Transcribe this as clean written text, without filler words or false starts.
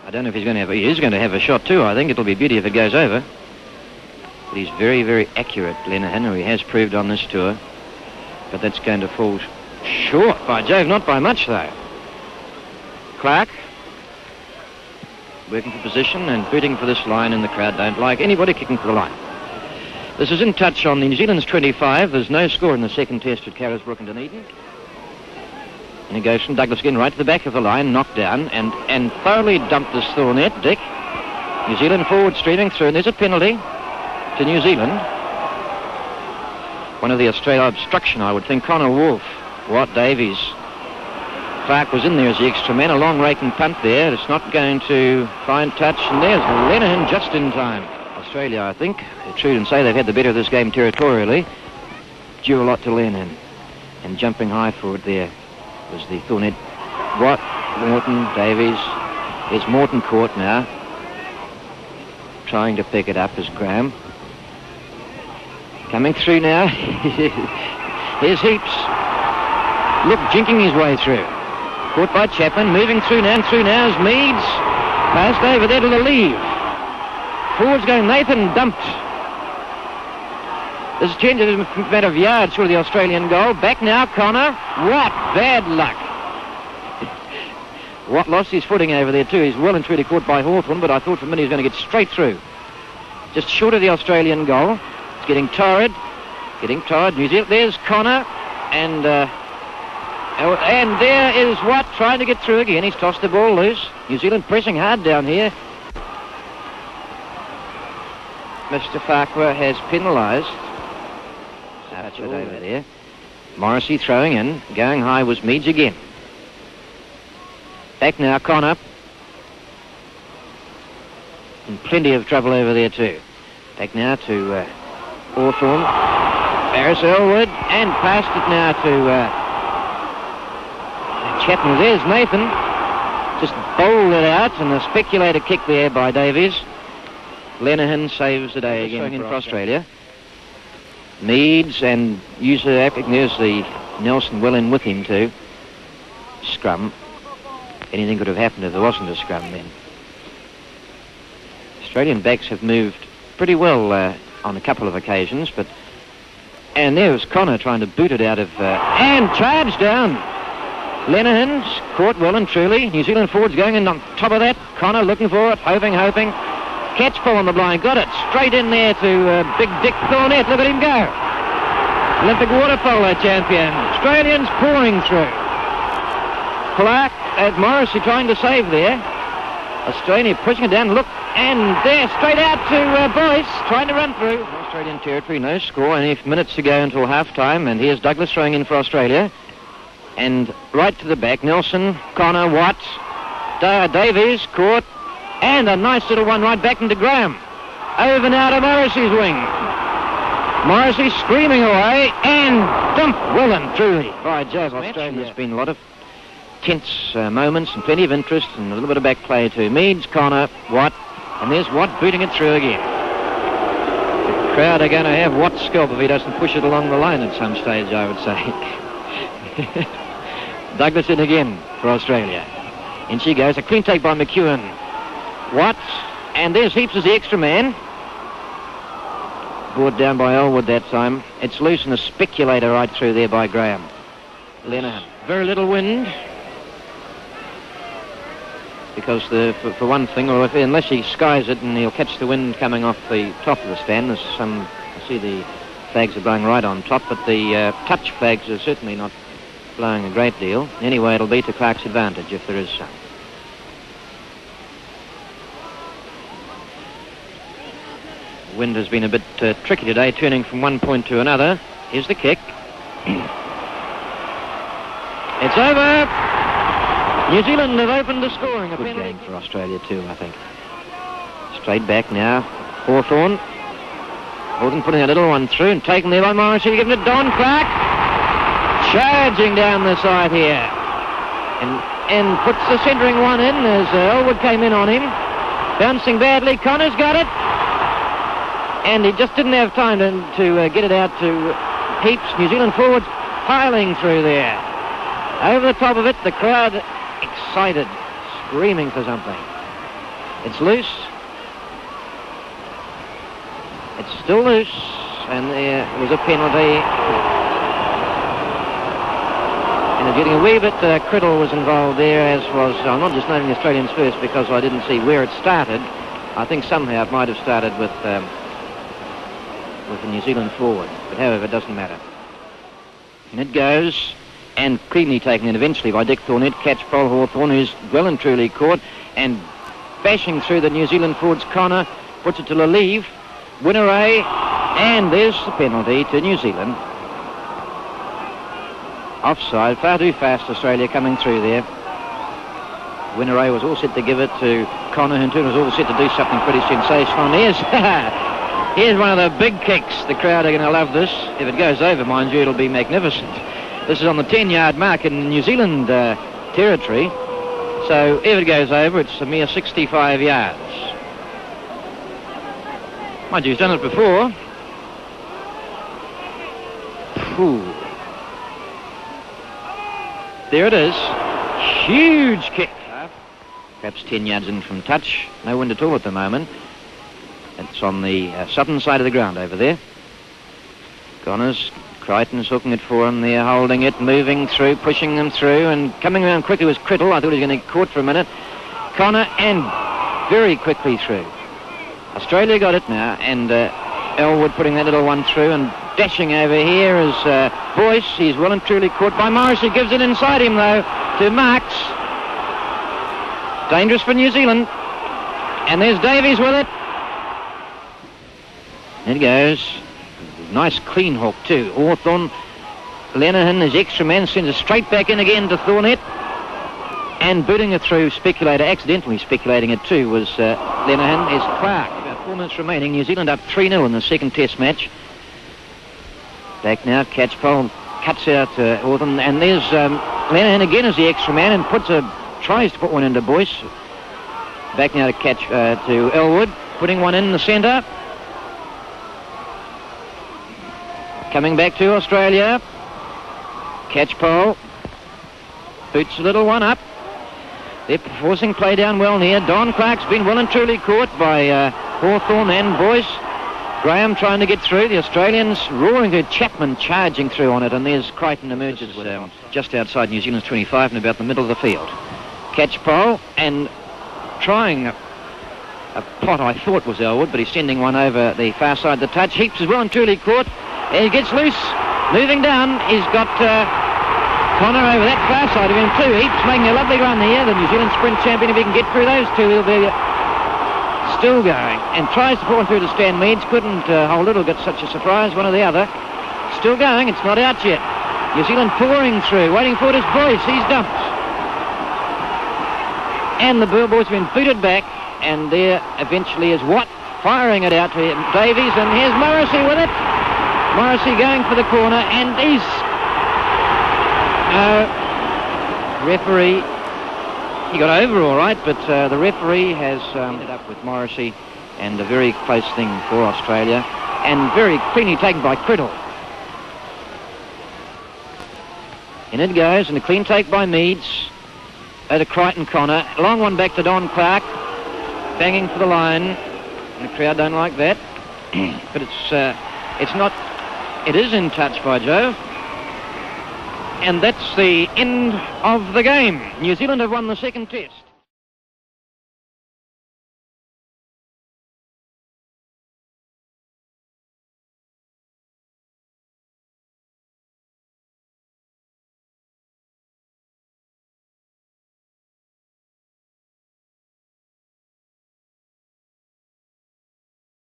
I don't know if he's going to have... He is going to have a shot too. I think it'll be beauty if it goes over. But he's very, very accurate, Lenihan, who he has proved on this tour. But that's going to fall short. By Jove, not by much, though. Clark, working for position and booting for this line, and the crowd don't like anybody kicking for the line. This is in touch on the New Zealand's 25. There's no score in the second test at Carisbrook and Dunedin. And he goes from Douglas again right to the back of the line, knocked down, and thoroughly dumped this Thornett, Dick. New Zealand forward streaming through, and there's a penalty to New Zealand. One of the Australia obstruction, I would think. Connor Wolfe, Watt Davies. Clark was in there as the extra man. A long rake and punt there. It's not going to find touch, and there's Lenihan just in time. Australia, I think, true and say they've had the better of this game territorially. Due a lot to Lenihan. And jumping high forward there was the Thornett. Watt, Morton, Davies. There's Morton caught now. Trying to pick it up is Graham. Coming through now. Here's Heaps. Look, jinking his way through. Caught by Chapman. Moving through now, is Meads. Passed over there to the leave. Forwards going, Nathan dumped. This change is a matter of yards through the Australian goal. Back now, Connor. What bad luck. Watt lost his footing over there too. He's well and truly caught by Hawthorn, but I thought for a minute he was going to get straight through. Just short of the Australian goal. It's getting tired. New Zealand, there's Connor, and there is Watt trying to get through again. He's tossed the ball loose. New Zealand pressing hard down here. Mr. Farquhar has penalised. Touch it over there. Morrissey throwing in. Going high was Meads again. Back now, Connor. In plenty of trouble over there too. Back now to Hawthorn. Barris Elwood, and passed it now to Chapman. There's Nathan. Just bowled it out, and a speculator kick there by Davies. Lenihan saves the day again for Australia. Meads and user Afric. There's the Nelson well in with him too. Scrum. Anything could have happened if there wasn't a scrum then. Australian backs have moved pretty well on a couple of occasions, but... And there was Connor trying to boot it out of... and charged down. Lenihan's caught well and truly. New Zealand forwards going in on top of that. Connor looking for it, hoping. Catch pull on the blind. Got it straight in there to Big Dick Thornett. Look at him go. Olympic water polo champion. Australians pouring through. Clark at Morrissey trying to save there. Australia pushing it down. Look, and there, straight out to Boyce, trying to run through. Australian territory, no score, only minutes to go until half-time, and here's Douglas throwing in for Australia. And right to the back, Nelson, Connor, Watt, Davies, caught, and a nice little one right back into Graham. Over now to Morrissey's wing. Morrissey screaming away, and dumped well and truly by Jove. Australia. There's been a lot of tense moments and plenty of interest and a little bit of back play too. Meads, Connor, Watt, and there's Watt booting it through again. The crowd are going to have Watt's scalp if he doesn't push it along the line at some stage, I would say. Douglas in again for Australia. In she goes, a clean take by McEwen. Watt, and there's Heaps as the extra man. Brought down by Elwood that time. It's loose and a speculator right through there by Graham. Lenihan. Very little wind. Because for one thing, or unless he skies it and he'll catch the wind coming off the top of the stand. There's some, I see the flags are blowing right on top, but the touch flags are certainly not blowing a great deal. Anyway, it'll be to Clark's advantage if there is some. The wind has been a bit tricky today, turning from one point to another. Here's the kick. It's over. New Zealand have opened the scoring. A good game for Australia too, I think. Straight back now. Hawthorn putting a little one through and taken there by Morrissey. Giving it Don Clark. Charging down the side here. And puts the centering one in as Elwood came in on him. Bouncing badly. Connor's got it. And he just didn't have time to get it out to Heaps. New Zealand forwards piling through there. Over the top of it, the crowd excited, screaming for something. It's loose. It's still loose, and there was a penalty. And it's getting a wee bit, Criddle was involved there, as was, I'm not just naming the Australians first because I didn't see where it started. I think somehow it might have started with the New Zealand forward, but however, it doesn't matter. And it goes, and cleanly taken in eventually by Dick Thornett. Catch Paul Hawthorn, who's well and truly caught, and bashing through the New Zealand forward's corner, puts it to Lalive. Winneray, and there's the penalty to New Zealand. Offside, far too fast, Australia coming through there. Winneray was all set to give it to Connor, who was all set to do something pretty sensational. And here's one of the big kicks. The crowd are going to love this. If it goes over, mind you, it'll be magnificent. This is on the 10-yard mark in New Zealand territory. So if it goes over, it's a mere 65 yards. Mind you, he's done it before. Ooh. There it is. Huge kick. Perhaps 10 yards in from touch. No wind at all at the moment. It's on the southern side of the ground over there. Connors, Crichton's hooking it for him there, holding it, moving through, pushing them through, and coming around quickly was Criddle. I thought he was going to get caught for a minute. Connor, and very quickly through. Australia got it now, and Elwood putting that little one through, and dashing over here is Boyce. He's well and truly caught by Morris. He gives it inside him, though, to Marks. Dangerous for New Zealand. And there's Davies with it. It goes. Nice clean hook, too. Hawthorn, Lenihan, his extra man, sends it straight back in again to Thornett. And booting it through, accidentally speculating it too, was Lenihan, is Clark. About 4 minutes remaining. New Zealand up 3-0 in the second test match. Back now, Catchpole cuts out Hawthorn, and there's Lenihan again as the extra man, and tries to put one into Boyce. Back now to to Elwood, putting one in the centre. Coming back to Australia. Catchpole boots a little one up. They're forcing play down well near. Don Clark's been well and truly caught by Hawthorn and Boyce. Graham trying to get through. The Australians roaring to Chapman, charging through on it, and there's Crichton emerges just outside New Zealand's 25 and about the middle of the field. Catchpole and trying a pot, I thought was Elwood, but he's sending one over the far side of the touch. Heaps is well and truly caught. And he gets loose, moving down. He's got Connor over that far side of him too. Heaps making a lovely run here. The New Zealand sprint champion, if he can get through those two, he'll be still going. And tries to put one through to Stan Meads. Couldn't hold it or get such a surprise, one or the other. Still going, it's not out yet. New Zealand pouring through, waiting for it is Boyce. He's dumped. And the boys have been booted back. And there eventually is Watt firing it out to Davies. And here's Morrissey with it. Morrissey going for the corner, and he's referee. He got over all right, but the referee has ended up with Morrissey, and a very close thing for Australia, and very cleanly taken by Criddle. In it goes, and a clean take by Meads. To Crichton Connor. Long one back to Don Clark. Banging for the line. And the crowd don't like that. But it's not... It is in touch by Joe. And that's the end of the game. New Zealand have won the second test.